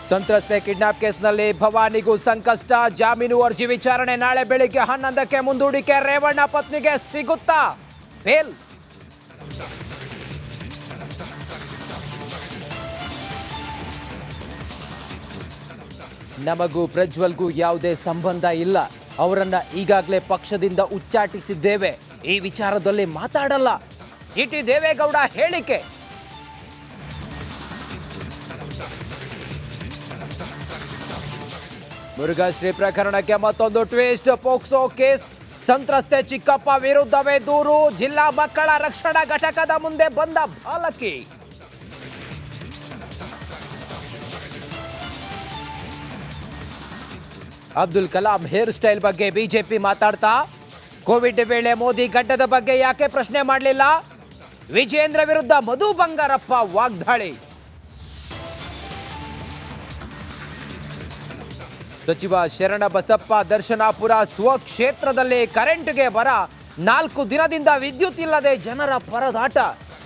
ಸಂತ್ರಸ್ತೆ ಕಿಡ್ನಾಪ್ ಕೇಸ್ನಲ್ಲಿ ಭವಾನಿಗೂ ಸಂಕಷ್ಟ. ಜಾಮೀನು ಅರ್ಜಿ ವಿಚಾರಣೆ ನಾಳೆ ಬೆಳಿಗ್ಗೆ 11ಕ್ಕೆ ಮುಂದೂಡಿಕೆ. ರೇವಣ್ಣ ಪತ್ನಿಗೆ ಸಿಗುತ್ತಾ ಬೇಲ್? ನಮಗೂ ಪ್ರಜ್ವಲ್ಗೂ ಯಾವುದೇ ಸಂಬಂಧ ಇಲ್ಲ. ಅವರನ್ನ ಈಗಾಗಲೇ ಪಕ್ಷದಿಂದ ಉಚ್ಚಾಟಿಸಿದ್ದೇವೆ. ಈ ವಿಚಾರದಲ್ಲಿ ಮಾತಾಡಲ್ಲ. ಟಿ ದೇವೇಗೌಡ ಹೇಳಿಕೆ. ಮುರುಘಾಶ್ರೀ ಪ್ರಕರಣಕ್ಕೆ ಮತ್ತೊಂದು ಟ್ವಿಸ್ಟ್. POCSO case. ಸಂತ್ರಸ್ತೆ ಚಿಕ್ಕಪ್ಪ ವಿರುದ್ಧವೇ ದೂರು. ಜಿಲ್ಲಾ ಮಕ್ಕಳ ರಕ್ಷಣಾ ಘಟಕದ ಮುಂದೆ ಬಂದ ಬಾಲಕಿ. ಅಬ್ದುಲ್ ಕಲಾಂ ಹೇರ್ ಸ್ಟೈಲ್ ಬಗ್ಗೆ ಬಿಜೆಪಿ ಮಾತಾಡ್ತಾ, ಕೋವಿಡ್ ವೇಳೆ ಮೋದಿ ಗಡ್ಡದ ಬಗ್ಗೆ ಯಾಕೆ ಪ್ರಶ್ನೆ ಮಾಡಲಿಲ್ಲ? ವಿಜೇಂದ್ರ ವಿರುದ್ಧ ಮಧು ಬಂಗಾರಪ್ಪ ವಾಗ್ದಾಳಿ. ಸಚಿವ ಶರಣಬಸಪ್ಪ ದರ್ಶನಾಪುರ ಸ್ವಕ್ಷೇತ್ರದಲ್ಲಿ ಕರೆಂಟ್ಗೆ ಬರ. 4 ದಿನದಿಂದ ವಿದ್ಯುತ್ ಇಲ್ಲದೆ ಜನರ ಪರದಾಟ.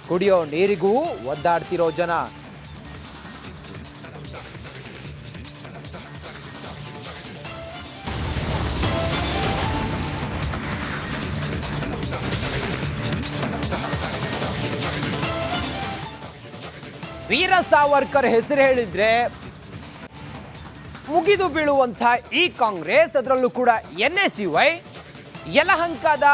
ಕುಡಿಯೋ ನೀರಿಗೂ ಒದ್ದಾಡ್ತಿರೋ ಜನ. ವೀರ ಸಾವರ್ಕರ್ ಹೆಸರು ಹೇಳಿದ್ರೆ ಮುಗಿದು ಬೀಳುವಂಥ ಈ ಕಾಂಗ್ರೆಸ್, ಅದರಲ್ಲೂ ಕೂಡ NSUI ಯಲಹಂಕದ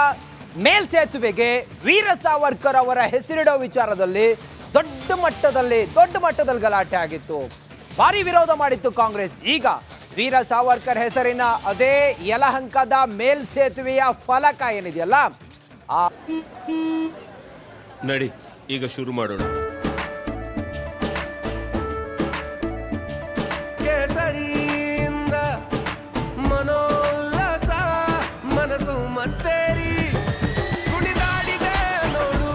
ಮೇಲ್ಸೇತುವೆಗೆ ವೀರ ಸಾವರ್ಕರ್ ಅವರ ಹೆಸರಿಡೋ ವಿಚಾರದಲ್ಲಿ ದೊಡ್ಡ ಮಟ್ಟದಲ್ಲಿ ಗಲಾಟೆ ಆಗಿತ್ತು. ಭಾರಿ ವಿರೋಧ ಮಾಡಿತ್ತು ಕಾಂಗ್ರೆಸ್. ಈಗ ವೀರ ಸಾವರ್ಕರ್ ಹೆಸರಿನ ಅದೇ ಯಲಹಂಕದ ಮೇಲ್ಸೇತುವೆಯ ಫಲಕ ಏನಿದೆಯಲ್ಲ, ನಡಿ ಈಗ ಶುರು ಮಾಡೋಣ. ಮನೋಲ್ಲಾಸ ಮನಸ್ಸು ಮತ್ತೇರಿ ಕುಣಿದಾಡಿದೆ ನೋಡು,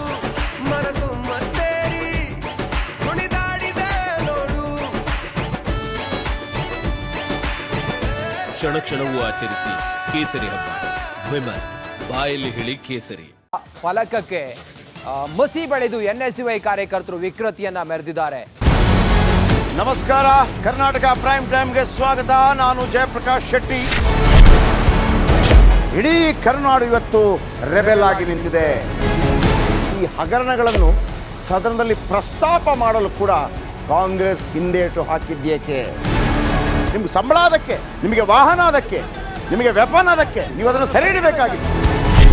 ಮನಸ್ಸು ಮತ್ತೇರಿ ಕುಣಿದಾಡಿದೆ ನೋಡು. ಕ್ಷಣ ಕ್ಷಣವೂ ಆಚರಿಸಿ ಕೇಸರಿ ಹಬ್ಬ. ವಿಮಲ್ ಬಾಯಲ್ಲಿ ಹೇಳಿ ಕೇಸರಿ. ಫಲಕಕ್ಕೆ ಮಸಿ ಬಳಿದು NSUI ಕಾರ್ಯಕರ್ತರು ವಿಕೃತಿಯನ್ನ ಮೆರೆದಿದ್ದಾರೆ. ನಮಸ್ಕಾರ, ಕರ್ನಾಟಕ ಪ್ರೈಮ್ ಟೈಮ್ಗೆ ಸ್ವಾಗತ. ನಾನು ಜಯಪ್ರಕಾಶ್ ಶೆಟ್ಟಿ. ಇಡೀ ಕರ್ನಾಡು ಇವತ್ತು ರೆಬೆಲ್ ಆಗಿ ನಿಂತಿದೆ. ಈ ಹಗರಣಗಳನ್ನು ಸದನದಲ್ಲಿ ಪ್ರಸ್ತಾಪ ಮಾಡಲು ಕೂಡ ಕಾಂಗ್ರೆಸ್ ಹಿಂದೇಟು ಹಾಕಿದ್ದೇಕೆ? ನಿಮ್ಗೆ ಸಂಬಳ ಅದಕ್ಕೆ, ನಿಮಗೆ ವಾಹನ ಅದಕ್ಕೆ, ನಿಮಗೆ ವೆಪನ್ ಅದಕ್ಕೆ, ನೀವು ಅದನ್ನು ಸೆರೆ ಹಿಡಿಬೇಕಾಗಿತ್ತು.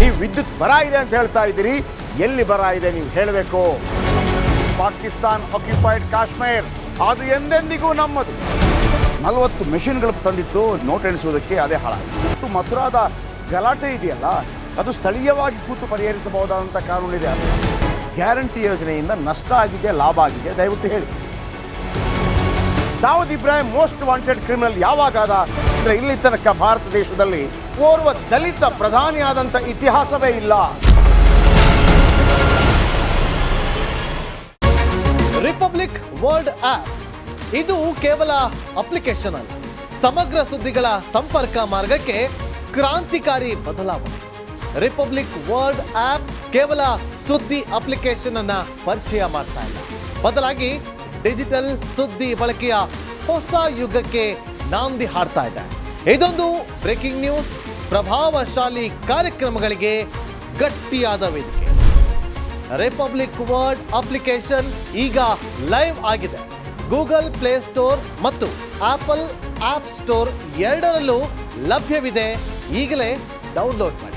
ನೀವು ವಿದ್ಯುತ್ ಬರ ಇದೆ ಅಂತ ಹೇಳ್ತಾ ಇದ್ದೀರಿ. ಎಲ್ಲಿ ಬರ ಇದೆ ನೀವು ಹೇಳಬೇಕು. ಪಾಕಿಸ್ತಾನ್ ಆಕ್ಯುಪೈಡ್ ಕಾಶ್ಮೀರ್ ಅದು ಎಂದೆಂದಿಗೂ ನಮ್ಮದು. 40 ಮೆಷಿನ್ಗಳು ತಂದಿತ್ತು ನೋಟ್ ಎಣಿಸುವುದಕ್ಕೆ, ಅದೇ ಹಾಳಾಗಿದೆ. ಮಥುರಾದ ಗಲಾಟೆ ಇದೆಯಲ್ಲ, ಅದು ಸ್ಥಳೀಯವಾಗಿ ಕೂತು ಪರಿಹರಿಸಬಹುದಾದಂಥ ಕಾನೂನಿದೆ. ಗ್ಯಾರಂಟಿ ಯೋಜನೆಯಿಂದ ನಷ್ಟ ಆಗಿದೆ, ಲಾಭ ಆಗಿದೆ, ದಯವಿಟ್ಟು ಹೇಳಿ. Dawood Ibrahim most wanted criminal ಯಾವಾಗಾದ ಅಂದರೆ ಇಲ್ಲಿ ತನಕ ಭಾರತ ದೇಶದಲ್ಲಿ ಓರ್ವ ದಲಿತ ಪ್ರಧಾನಿಯಾದಂಥ ಇತಿಹಾಸವೇ ಇಲ್ಲ. ರಿಪಬ್ಲಿಕ್ ವರ್ಲ್ಡ್ ಆಪ್ ಇದು ಕೇವಲ ಅಪ್ಲಿಕೇಶನ್ ಅಲ್ಲ, ಸಮಗ್ರ ಸುದ್ದಿಗಳ ಸಂಪರ್ಕ ಮಾರ್ಗಕ್ಕೆ ಕ್ರಾಂತಿಕಾರಿ ಬದಲಾವಣೆ. ರಿಪಬ್ಲಿಕ್ ವರ್ಲ್ಡ್ ಆಪ್ ಕೇವಲ ಸುದ್ದಿ ಅಪ್ಲಿಕೇಶನ್ ಅನ್ನ ಪರಿಚಯ ಮಾಡ್ತಾ ಇಲ್ಲ, ಬದಲಾಗಿ ಡಿಜಿಟಲ್ ಸುದ್ದಿ ಬಳಕೆಯ ಹೊಸ ಯುಗಕ್ಕೆ ನಾಂದಿ ಹಾಡ್ತಾ ಇದೆ. ಇದೊಂದು ಬ್ರೇಕಿಂಗ್ ನ್ಯೂಸ್, ಪ್ರಭಾವಶಾಲಿ ಕಾರ್ಯಕ್ರಮಗಳಿಗೆ ಗಟ್ಟಿಯಾದ ವೇದಿಕೆ. ರಿಪಬ್ಲಿಕ್ ವರ್ಲ್ಡ್ ಅಪ್ಲಿಕೇಶನ್ ಈಗ ಲೈವ್ ಆಗಿದೆ. ಗೂಗಲ್ ಪ್ಲೇ ಸ್ಟೋರ್ ಮತ್ತು ಆಪಲ್ ಆಪ್ ಸ್ಟೋರ್ ಎರಡರಲ್ಲೂ ಲಭ್ಯವಿದೆ. ಈಗಲೇ ಡೌನ್ಲೋಡ್ ಮಾಡಿ.